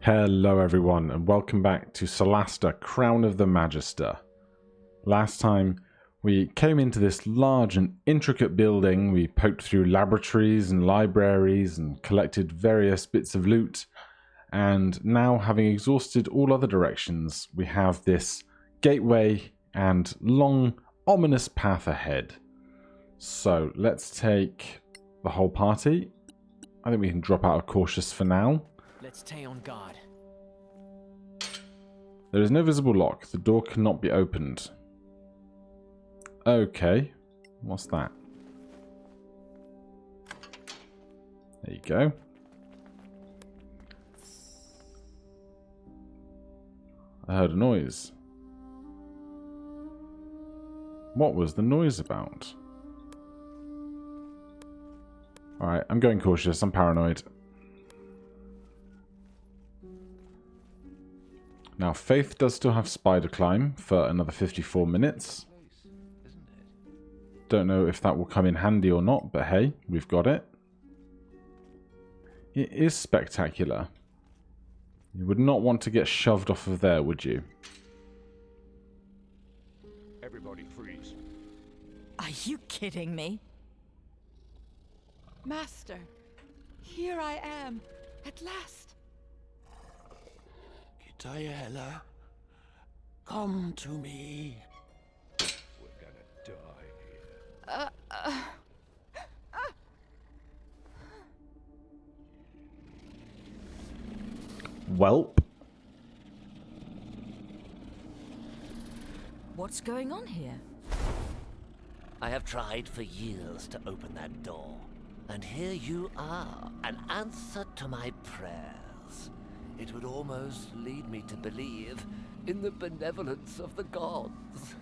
Hello everyone and welcome back to Solasta Crown of the Magister. Last time we came into this large and intricate building, we poked through laboratories and libraries and collected various bits of loot, and now, having exhausted all other directions, we have this gateway and long ominous path ahead. So let's take the whole party. I think we can drop out of cautious for now. Let's stay on guard. There is no visible lock. The door cannot be opened. Okay. What's that? There you go. I heard a noise. What was the noise about? Alright, I'm going cautious. I'm paranoid. Now, Faith does still have Spider Climb for another 54 minutes. Don't know if that will come in handy or not, but hey, we've got it. It is spectacular. You would not want to get shoved off of there, would you? Everybody freeze. Are you kidding me? Master, here I am, at last. Diana, come to me. We're gonna die here. Welp. What's going on here? I have tried for years to open that door, and here you are, an answer to my prayers. It would almost lead me to believe in the benevolence of the gods,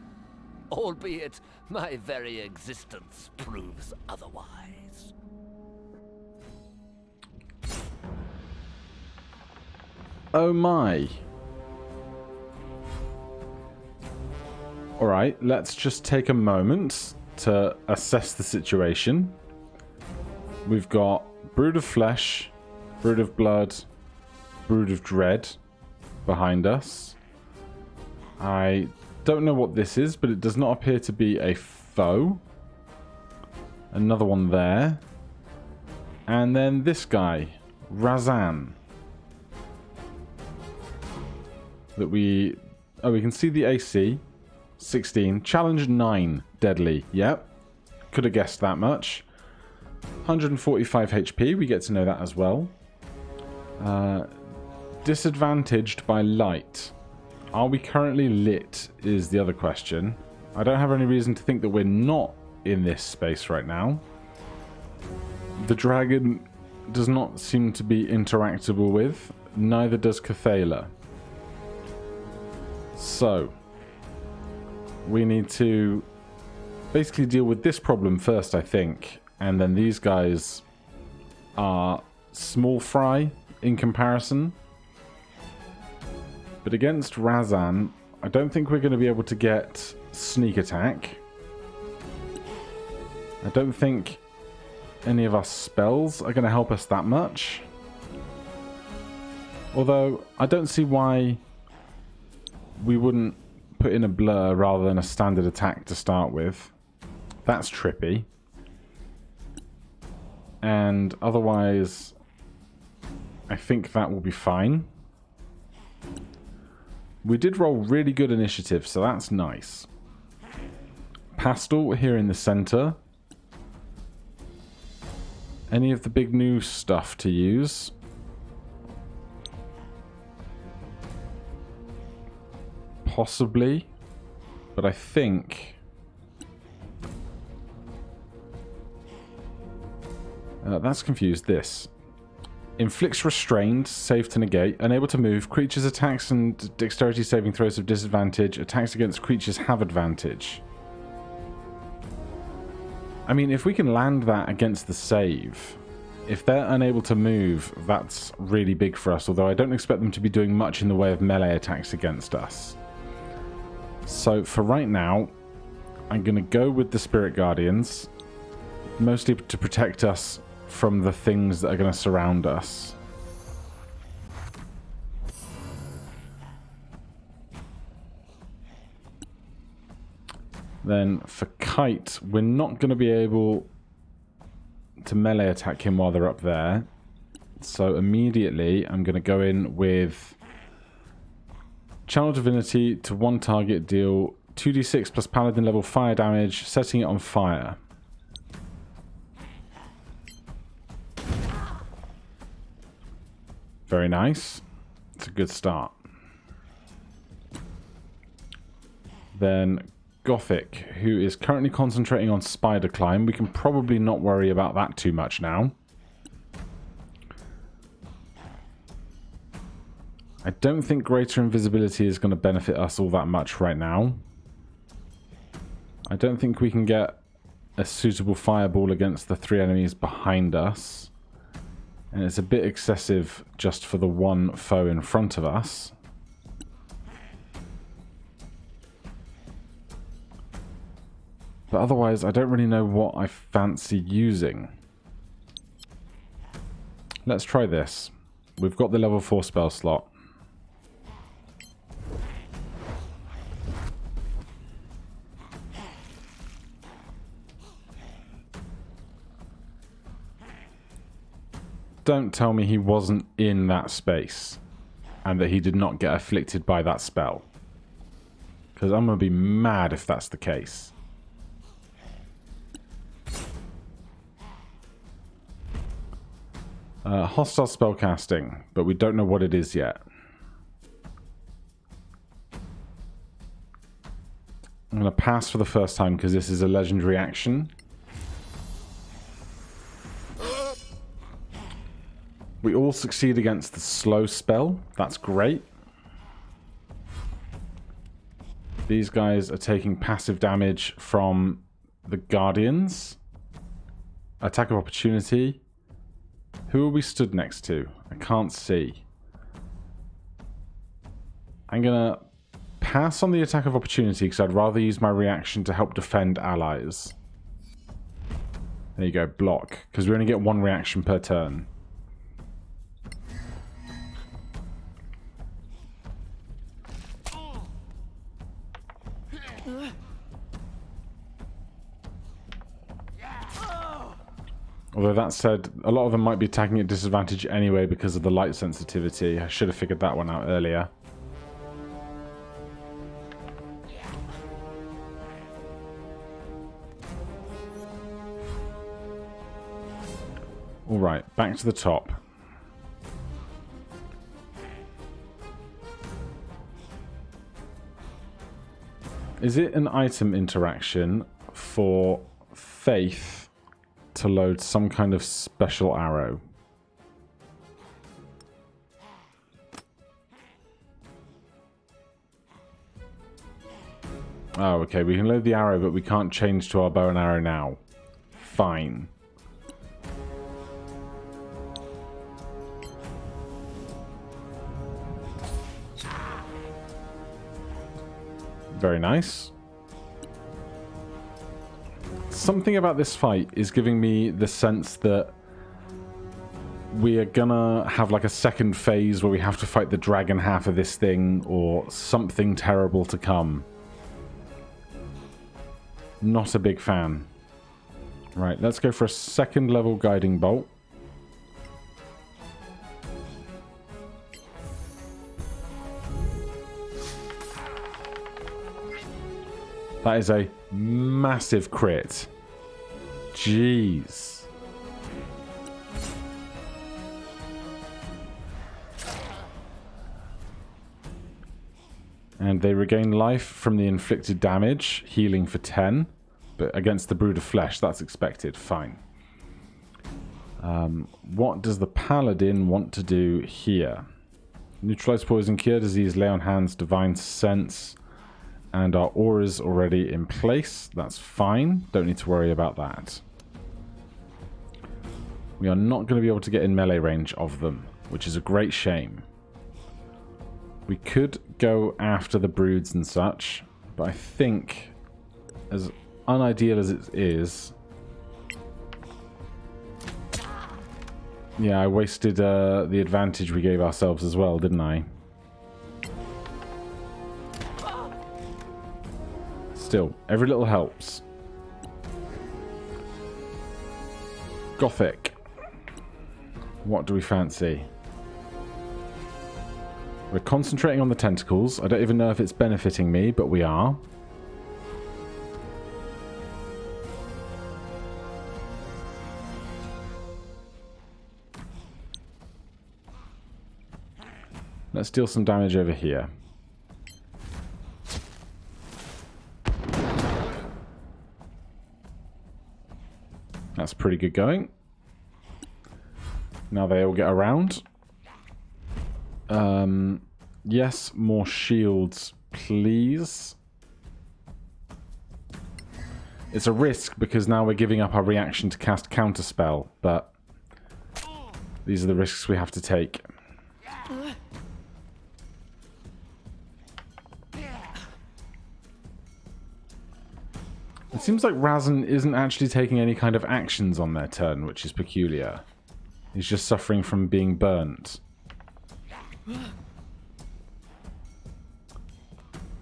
albeit my very existence proves otherwise. Oh my. Alright, let's just take a moment to assess the situation. We've got Brood of Flesh, Brood of Blood, Brood of Dread behind us. I don't know what this is, but it does not appear to be a foe. Another one there. And then this guy, Razan. We can see the AC. 16. Challenge 9. Deadly. Yep. Could have guessed that much. 145 HP. We get to know that as well. Disadvantaged by light. Are we currently lit is the other question. I don't have any reason to think that we're not in this space right now. The dragon does not seem to be interactable with. Neither does Cathala. So, we need to basically deal with this problem first, I think. And then these guys are small fry in comparison. But against Razan, I don't think we're going to be able to get sneak attack. I don't think any of our spells are going to help us that much. Although, I don't see why we wouldn't put in a blur rather than a standard attack to start with. That's trippy. And otherwise, I think that will be fine. We did roll really good initiative, so that's nice. Pastel here in the center. Any of the big new stuff to use? Possibly. But I think... that's confused. This. Inflicts restrained, save to negate, unable to move, creatures' attacks and dexterity saving throws have disadvantage, attacks against creatures have advantage. I mean, if we can land that against the save, if they're unable to move, that's really big for us, although I don't expect them to be doing much in the way of melee attacks against us. So for right now, I'm going to go with the Spirit Guardians, mostly to protect us from the things that are going to surround us. Then for Kite, we're not going to be able to melee attack him while they're up there. So immediately I'm going to go in with Channel Divinity to one target, deal 2d6 plus Paladin level fire damage, setting it on fire. Very nice. It's a good start. Then Gothic, who is currently concentrating on Spider Climb. We can probably not worry about that too much now. I don't think Greater Invisibility is going to benefit us all that much right now. I don't think we can get a suitable fireball against the 3 enemies behind us. And it's a bit excessive just for the one foe in front of us. But otherwise, I don't really know what I fancy using. Let's try this. We've got the level 4 spell slot. Don't tell me he wasn't in that space and that he did not get afflicted by that spell. Because I'm going to be mad if that's the case. Hostile spellcasting, but we don't know what it is yet. I'm going to pass for the first time because this is a legendary action. We all succeed against the slow spell. That's great. These guys are taking passive damage from the Guardians. Attack of opportunity. Who are we stood next to? I can't see. I'm going to pass on the attack of opportunity because I'd rather use my reaction to help defend allies. There you go, block. Because we only get one reaction per turn. Although that said, a lot of them might be attacking at disadvantage anyway because of the light sensitivity. I should have figured that one out earlier. Alright, back to the top. Is it an item interaction for Faith to load some kind of special arrow? Oh, okay, we can load the arrow, but we can't change to our bow and arrow now. Fine. Very nice. Something about this fight is giving me the sense that we are gonna have like a second phase where we have to fight the dragon half of this thing or something terrible to come. Not a big fan. Right, let's go for a second level guiding bolt. That is a massive crit. Jeez. And they regain life from the inflicted damage, healing for 10. But against the brood of flesh, that's expected. Fine. What does the paladin want to do here? Neutralize poison, cure disease, lay on hands, divine sense. And our aura's already in place. That's fine. Don't need to worry about that. We are not going to be able to get in melee range of them, which is a great shame. We could go after the broods and such, but I think, as unideal as it is... Yeah, I wasted the advantage we gave ourselves as well, didn't I? Still, every little helps. Gothic. What do we fancy? We're concentrating on the tentacles. I don't even know if it's benefiting me, but we are. Let's deal some damage over here. That's pretty good going. Now they all get around. Yes, more shields, please. It's a risk because now we're giving up our reaction to cast Counterspell, but these are the risks we have to take. It seems like Razan isn't actually taking any kind of actions on their turn, which is peculiar. He's just suffering from being burnt.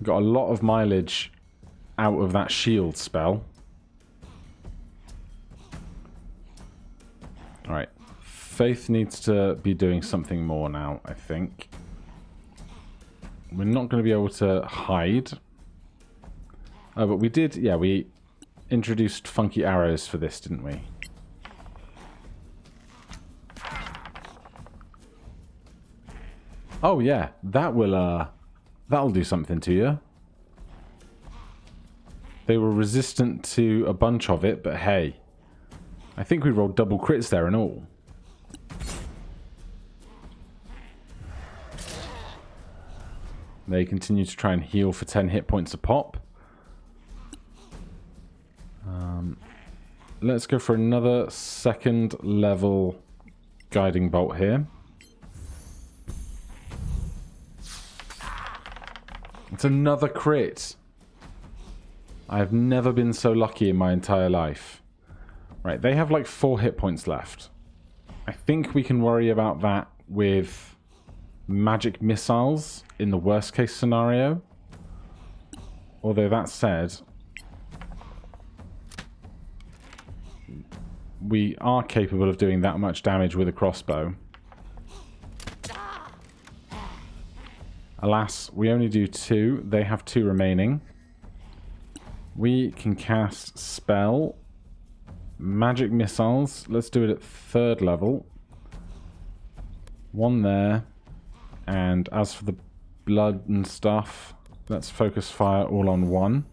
Got a lot of mileage out of that shield spell. Alright. Faith needs to be doing something more now, I think. We're not going to be able to hide. Oh, but we did, yeah, we introduced funky arrows for this, didn't we? Oh yeah, that will that'll do something to you. They were resistant to a bunch of it, but hey, I think we rolled double crits there and all. They continue to try and heal for 10 hit points a pop. Let's go for another second level guiding bolt here. It's another crit. I've never been so lucky in my entire life. Right, they have like 4 hit points left. I think we can worry about that with magic missiles in the worst case scenario. Although that said, we are capable of doing that much damage with a crossbow. Alas, we only do 2. They have 2 remaining. We can cast spell. Magic missiles. Let's do it at 3rd level. 1 there. And as for the blood and stuff, let's focus fire all on 1.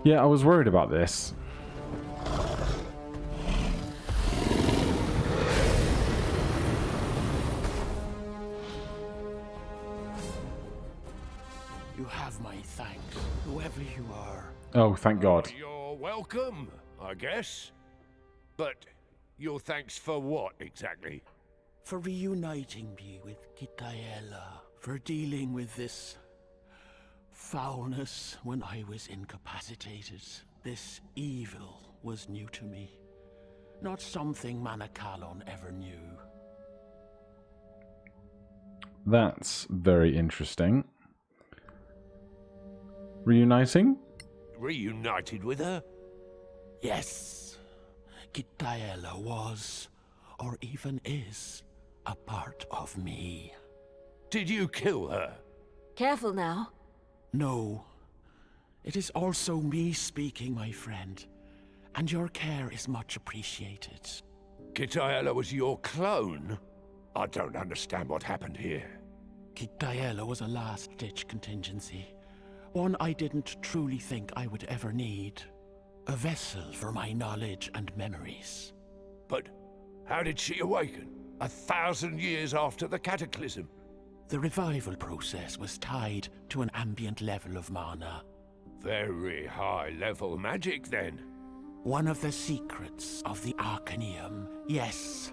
Yeah, I was worried about this. You have my thanks, whoever you are. Oh, thank God. You're welcome, I guess. But your thanks for what, exactly? For reuniting me with Kitaela. For dealing with this foulness when I was incapacitated. This evil was new to me. Not something Manakalon ever knew. That's very interesting. Reuniting? Reunited with her? Yes. Kitaela was, or even is, a part of me. Did you kill her? Careful now. No. It is also me speaking, my friend. And your care is much appreciated. Kitaela was your clone? I don't understand what happened here. Kitaela was a last-ditch contingency. One I didn't truly think I would ever need. A vessel for my knowledge and memories. But how did she awaken? 1,000 years after the cataclysm? The revival process was tied to an ambient level of mana. Very high-level magic, then. One of the secrets of the Arcanium, yes.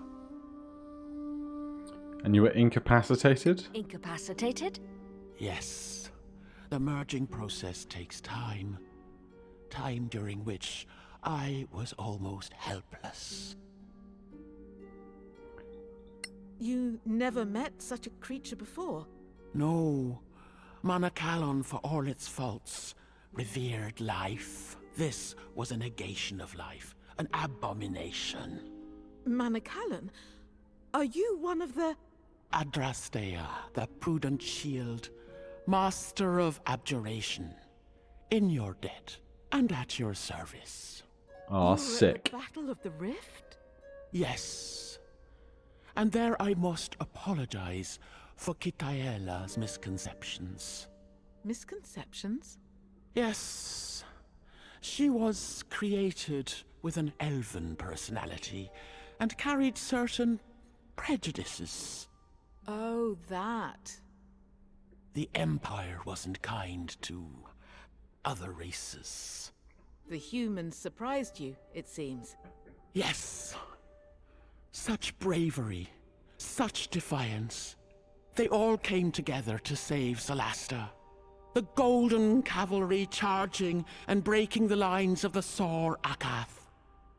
And you were incapacitated? Incapacitated? Yes. The merging process takes time. Time during which I was almost helpless. You never met such a creature before? No. Manacalon, for all its faults, revered life. This was a negation of life, an abomination. Manacalon? Are you one of the... Adrastea, the prudent shield, master of abjuration, in your debt and at your service. Ah, You were sick. At the Battle of the Rift? Yes. And there I must apologize for Kitaela's misconceptions. Misconceptions? Yes. She was created with an elven personality and carried certain prejudices. Oh, that. The Empire wasn't kind to other races. The humans surprised you, it seems. Yes. Such bravery, such defiance. They all came together to save Solasta. The Golden Cavalry charging and breaking the lines of the Sor Akath.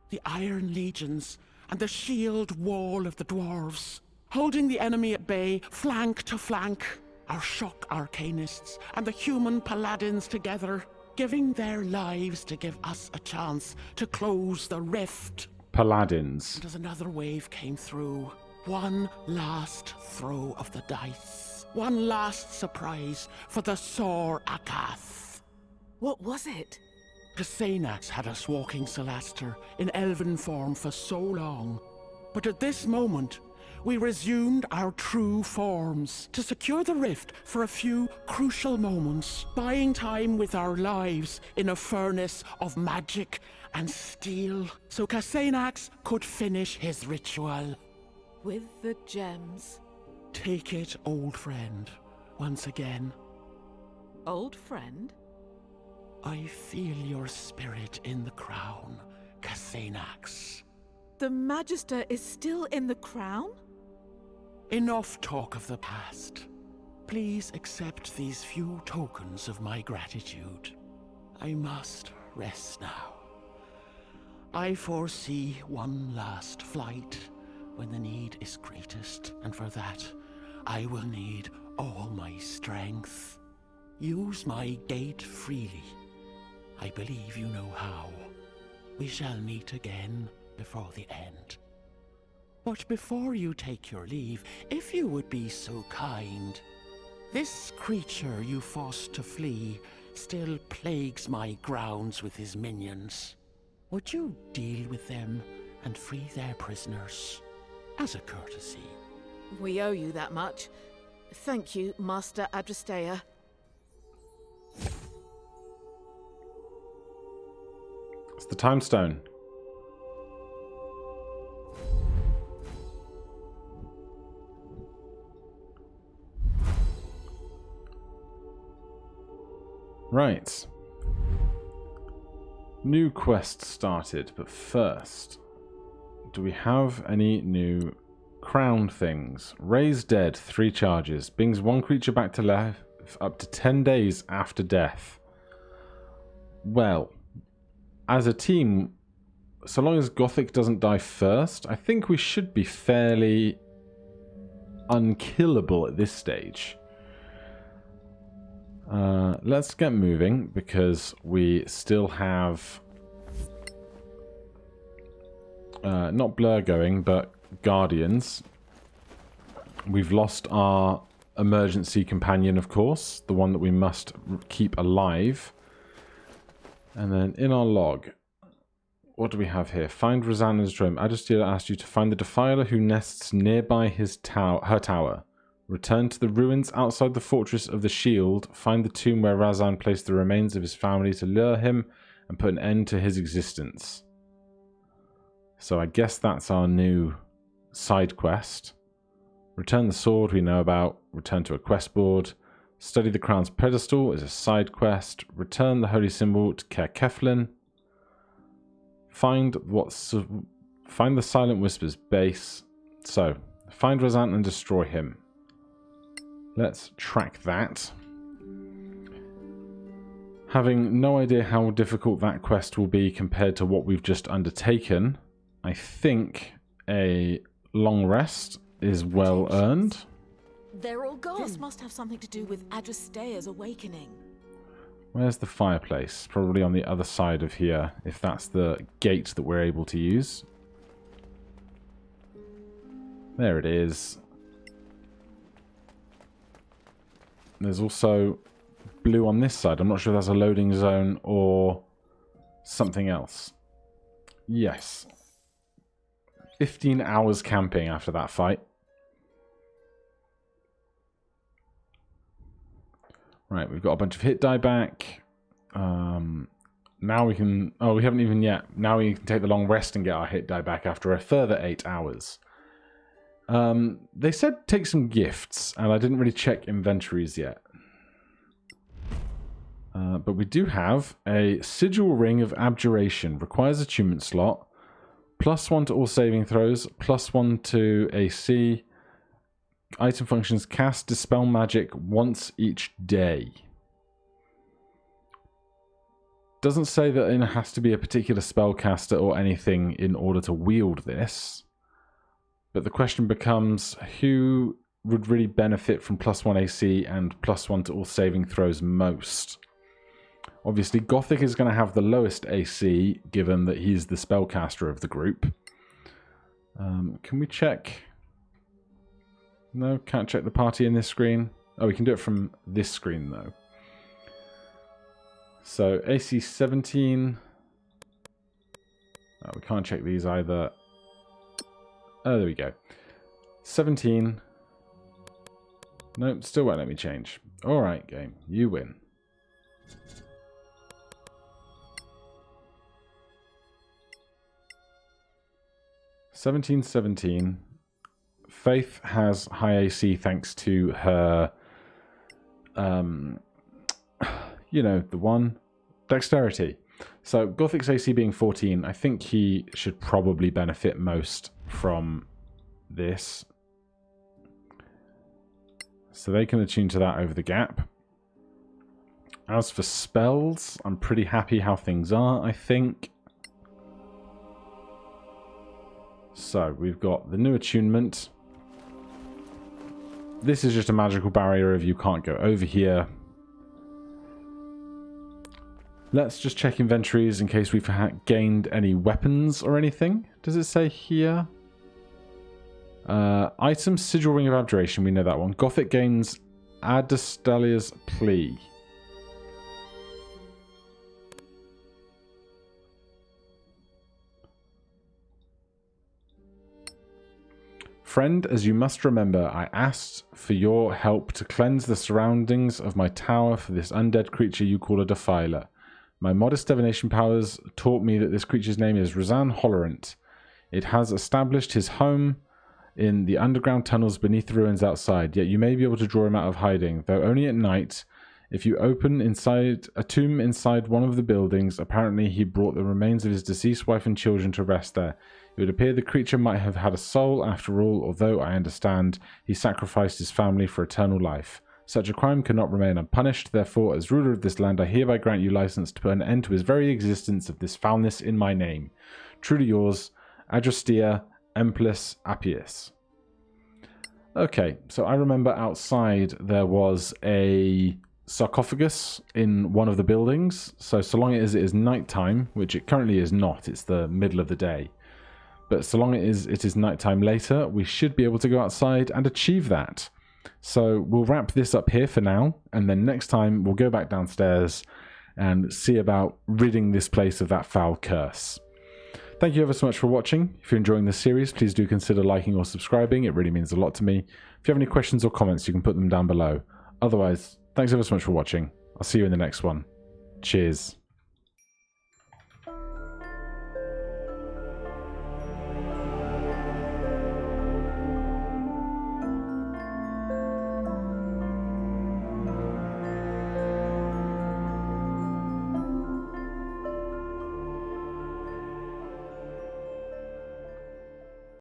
The Iron Legions and the shield wall of the dwarves. Holding the enemy at bay, flank to flank. Our shock arcanists and the human paladins together, giving their lives to give us a chance to close the rift. Paladins. And as another wave came through, one last throw of the dice. One last surprise for the Sor Akath. What was it? Casenax had us walking Solasta in elven form for so long. But at this moment, we resumed our true forms to secure the rift for a few crucial moments, buying time with our lives in a furnace of magic and steel, so Casenax could finish his ritual. With the gems. Take it, old friend, once again. Old friend? I feel your spirit in the crown, Casenax. The Magister is still in the crown? Enough talk of the past. Please accept these few tokens of my gratitude. I must rest now. I foresee one last flight when the need is greatest, and for that, I will need all my strength. Use my gate freely. I believe you know how. We shall meet again before the end. But before you take your leave, if you would be so kind, this creature you forced to flee still plagues my grounds with his minions. Would you deal with them and free their prisoners, as a courtesy? We owe you that much. Thank you, Master Adrastea. It's the time stone. Right. New quest started, but first, do we have any new crown things? Raise dead, 3 charges. Brings 1 creature back to life up to 10 days after death. Well, as a team, so long as Gothic doesn't die first, I think we should be fairly unkillable at this stage. Let's get moving, because we still have not Blur going, but Guardians. We've lost our emergency companion, of course, the one that we must keep alive. And then in our log, what do we have here? Find Rosanna's drone. Magister asked you to find the Defiler who nests nearby her tower. Return to the ruins outside the Fortress of the Shield. Find the tomb where Razan placed the remains of his family to lure him and put an end to his existence. So I guess that's our new side quest. Return the sword we know about. Return to a quest board. Study the crown's pedestal is a side quest. Return the holy symbol to Ker Keflin. Find the Silent Whisper's base. So, find Razan and destroy him. Let's track that. Having no idea how difficult that quest will be compared to what we've just undertaken, I think a long rest is well earned. They're all gone. This must have something to do with Adristea's awakening. Where's the fireplace? Probably on the other side of here, if that's the gate that we're able to use. There it is. There's also blue on this side. I'm not sure if that's a loading zone or something else. Yes. 15 hours camping after that fight. Right, we've got a bunch of hit die back. Now we can... Oh, we haven't even yet. Now we can take the long rest and get our hit die back after a further 8 hours. They said take some gifts, and I didn't really check inventories yet. But we do have a Sigil Ring of Abjuration. Requires attunement slot. +1 to all saving throws. +1 to AC. Item functions: cast Dispel Magic once each day. Doesn't say that it has to be a particular spellcaster or anything in order to wield this. But the question becomes, who would really benefit from +1 AC and +1 to all saving throws most? Obviously, Gothic is going to have the lowest AC, given that he's the spellcaster of the group. Can we check... No, can't check the party in this screen. Oh, we can do it from this screen, though. So, AC 17. Oh, we can't check these either. Oh, there we go. 17. Nope, still won't let me change. Alright, game. You win. (17-17). Faith has high AC thanks to her, you know, the one, dexterity. So Gothic's AC being 14, I think he should probably benefit most from this. So they can attune to that over the gap. As for spells, I'm pretty happy how things are, I think. So we've got the new attunement. This is just a magical barrier if you can't go over here. Let's just check inventories in case we've gained any weapons or anything. Does it say here? Item, Sigil Ring of Abjuration, we know that one. Gothic gains Adastalia's Plea. Friend, as you must remember, I asked for your help to cleanse the surroundings of my tower for this undead creature you call a defiler. My modest divination powers taught me that this creature's name is Razan Hollerant. It has established his home in the underground tunnels beneath the ruins outside, yet you may be able to draw him out of hiding, though only at night. If you open inside a tomb inside one of the buildings, apparently he brought the remains of his deceased wife and children to rest there. It would appear the creature might have had a soul after all, although I understand he sacrificed his family for eternal life. Such a crime cannot remain unpunished, therefore, as ruler of this land, I hereby grant you license to put an end to his very existence of this foulness in my name. Truly yours, Adristea Emplis Appius. Okay, so I remember outside there was a sarcophagus in one of the buildings, so long as it is nighttime, which it currently is not, it's the middle of the day. But so long as it is nighttime later, we should be able to go outside and achieve that. So we'll wrap this up here for now, and then next time we'll go back downstairs and see about ridding this place of that foul curse. Thank you ever so much for watching. If you're enjoying this series, please do consider liking or subscribing. It really means a lot to me. If you have any questions or comments, you can put them down below. Otherwise, thanks ever so much for watching. I'll see you in the next one. Cheers.